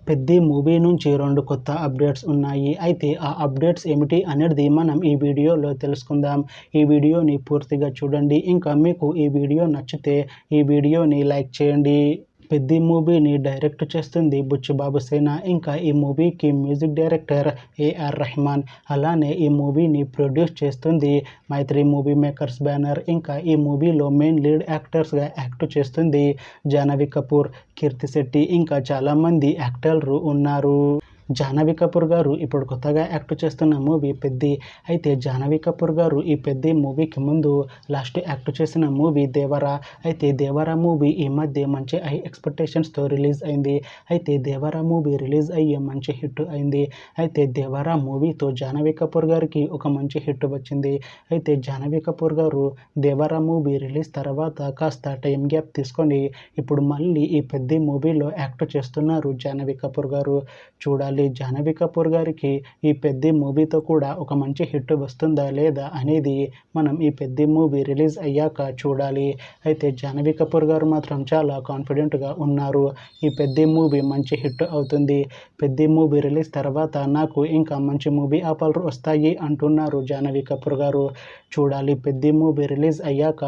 Peddi movie నుంచి 2 కొత్త updates ఉన్నాయి. అయితే ఆ అప్డేట్స్ ఏమిటి అనేది మనం ఈ వీడియోలో తెలుసుకుందాం. ఈ వీడియోని పూర్తిగా చూడండి. ఇంకా మీకు ఈ వీడియో నచ్చితే ఈ వీడియోని లైక్ చేయండి. పెద్ది మూవీని డైరెక్ట్ చేస్తుంది బుచ్చిబాబు సేన. ఇంకా ఈ మూవీకి మ్యూజిక్ డైరెక్టర్ ఏఆర్ రెహమాన్. అలానే ఈ మూవీని ప్రొడ్యూస్ చేస్తుంది మైత్రి మూవీ మేకర్స్ బ్యానర్. ఇంకా ఈ మూవీలో మెయిన్ లీడ్ యాక్టర్స్గా యాక్ట్ చేస్తుంది జాహ్నవి కపూర్, కీర్తి శెట్టి, ఇంకా చాలామంది యాక్టర్లు ఉన్నారు. జాహ్నవి కపూర్ గారు ఇప్పుడు కొత్తగా యాక్ట్ చేస్తున్న మూవీ పెద్ది. అయితే జాహ్నవి కపూర్ గారు ఈ పెద్ది మూవీకి ముందు లాస్ట్ యాక్ట్ చేసిన మూవీ దేవరా. అయితే దేవరా మూవీ ఈ మధ్య మంచి హై ఎక్స్పెక్టేషన్స్తో రిలీజ్ అయింది. అయితే దేవరా మూవీ రిలీజ్ అయ్యి మంచి హిట్ అయింది. అయితే దేవరా మూవీతో జాహ్నవి కపూర్ గారికి ఒక మంచి హిట్ వచ్చింది. అయితే జాహ్నవి కపూర్ గారు దేవరా మూవీ రిలీజ్ తర్వాత కాస్త టైం గ్యాప్ తీసుకొని ఇప్పుడు మళ్ళీ ఈ పెద్ది మూవీలో యాక్ట్ చేస్తున్నారు జాహ్నవి కపూర్ గారు. చూడాలి జాహ్నవి కపూర్ గారికి ఈ పెద్ది మూవీతో కూడా ఒక మంచి హిట్ వస్తుందా లేదా అనేది మనం ఈ పెద్ది మూవీ రిలీజ్ అయ్యాక చూడాలి. అయితే జాహ్నవి కపూర్ గారు మాత్రం చాలా కాన్ఫిడెంట్గా ఉన్నారు. ఈ పెద్ది మూవీ మంచి హిట్ అవుతుంది. పెద్ది మూవీ రిలీజ్ తర్వాత నాకు ఇంకా మంచి మూవీ ఆఫర్లు వస్తాయి అంటున్నారు జాహ్నవి కపూర్ గారు. చూడాలి పెద్ది మూవీ రిలీజ్ అయ్యాక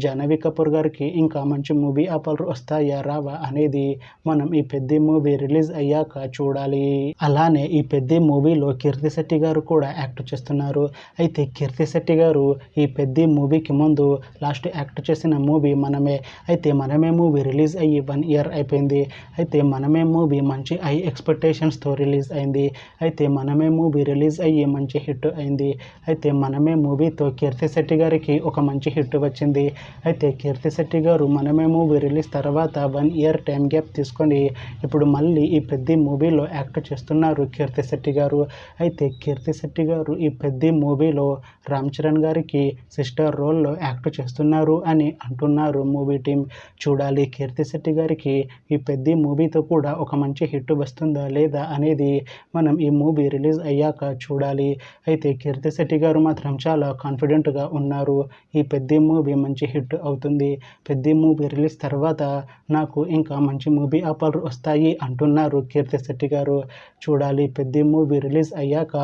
జాహ్నవి కపూర్ గారికి ఇంకా మంచి మూవీ ఆఫర్లు వస్తాయా రావా అనేది మనం ఈ పెద్ది మూవీ రిలీజ్ అయ్యాక చూడాలి. అలానే ఈ పెద్ది మూవీలో కీర్తి శెట్టి గారు కూడా యాక్ట్ చేస్తున్నారు. అయితే కీర్తి శెట్టి గారు ఈ పెద్ది మూవీకి ముందు లాస్ట్ యాక్ట్ చేసిన మూవీ మనమే. అయితే మనమే మూవీ రిలీజ్ అయ్యి 1 year అయిపోయింది. అయితే మనమే మూవీ మంచి హై ఎక్స్పెక్టేషన్స్తో రిలీజ్ అయింది. అయితే మనమే మూవీ రిలీజ్ అయ్యి మంచి హిట్ అయింది. అయితే మనమే మూవీతో కీర్తి శెట్టి గారికి ఒక మంచి హిట్ వచ్చింది. అయితే కీర్తి శెట్టి గారు మనమే మూవీ రిలీజ్ తర్వాత 1 year టైం గ్యాప్ తీసుకొని ఇప్పుడు మళ్ళీ ఈ పెద్ది మూవీలో యాక్ట్ చేస్తున్నారు కీర్తి శెట్టి గారు. అయితే కీర్తి శెట్టి గారు ఈ పెద్ది మూవీలో రామ్ చరణ్ గారికి సిస్టర్ రోల్లో యాక్ట్ చేస్తున్నారు అని అంటున్నారు మూవీ టీం. చూడాలి కీర్తి శెట్టి గారికి ఈ పెద్ది మూవీతో కూడా ఒక మంచి హిట్ వస్తుందా లేదా అనేది మనం ఈ మూవీ రిలీజ్ అయ్యాక చూడాలి. అయితే కీర్తి శెట్టి గారు మాత్రం చాలా కాన్ఫిడెంట్గా ఉన్నారు. ఈ పెద్ది మూవీ మంచి హిట్ అవుతుంది. పెద్ది మూవీ రిలీజ్ తర్వాత నాకు ఇంకా మంచి మూవీ ఆఫర్లు వస్తాయి అంటున్నారు కీర్తి శెట్టి గారు. చూడాలి పెద్ది మూవీ రిలీజ్ అయ్యాక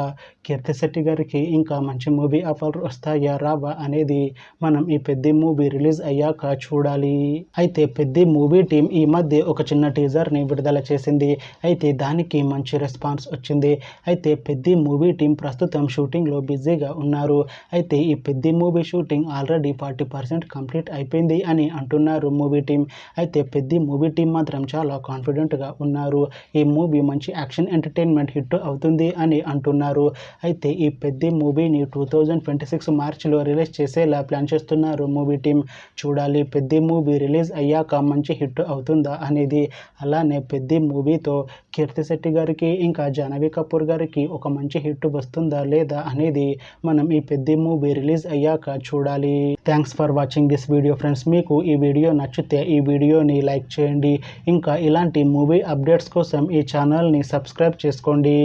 కీర్తి శెట్టి గారికి ఇంకా మంచి మూవీ ఆఫర్లు వస్తాయా రావా అనేది మనం ఈ పెద్ది మూవీ రిలీజ్ అయ్యాక చూడాలి. అయితే పెద్ది మూవీ టీం ఈ మధ్య ఒక చిన్న టీజర్ని విడుదల చేసింది. అయితే దానికి మంచి రెస్పాన్స్ వచ్చింది. అయితే పెద్ది మూవీ టీం ప్రస్తుతం షూటింగ్లో బిజీగా ఉన్నారు. అయితే ఈ Peddi movie shooting already 40% complete అయిపోయింది అని అంటున్నారు మూవీ టీం. అయితే పెద్ది మూవీ టీం మాత్రం చాలా కాన్ఫిడెంట్గా ఉన్నారు. ఈ మూవీ మంచి యాక్షన్ ఎంటర్టైన్మెంట్ హిట్ అవుతుంది అని అంటున్నారు. అయితే ఈ పెద్ది మూవీని 2026 మార్చిలో రిలీజ్ చేసేలా ప్లాన్ చేస్తున్నారు మూవీ టీం. చూడాలి పెద్ది మూవీ రిలీజ్ అయ్యాక మంచి హిట్ అవుతుందా అనేది. అలానే పెద్ది మూవీతో కీర్తి శెట్టి గారికి ఇంకా జాహ్నవి కపూర్ గారికి ఒక మంచి హిట్ వస్తుందా లేదా అనేది మనం ఈ పెద్ది మూవీ రిలీజ్ అయ్యాక చూడాలి. Thanks for watching this video friends. మీకు ఈ వీడియో నచ్చితే ఈ వీడియోని లైక్ చేయండి. ఇంకా ఇలాంటి మూవీ అప్డేట్స్ కోసం ఈ ఛానల్ని సబ్స్క్రైబ్ చేసుకోండి.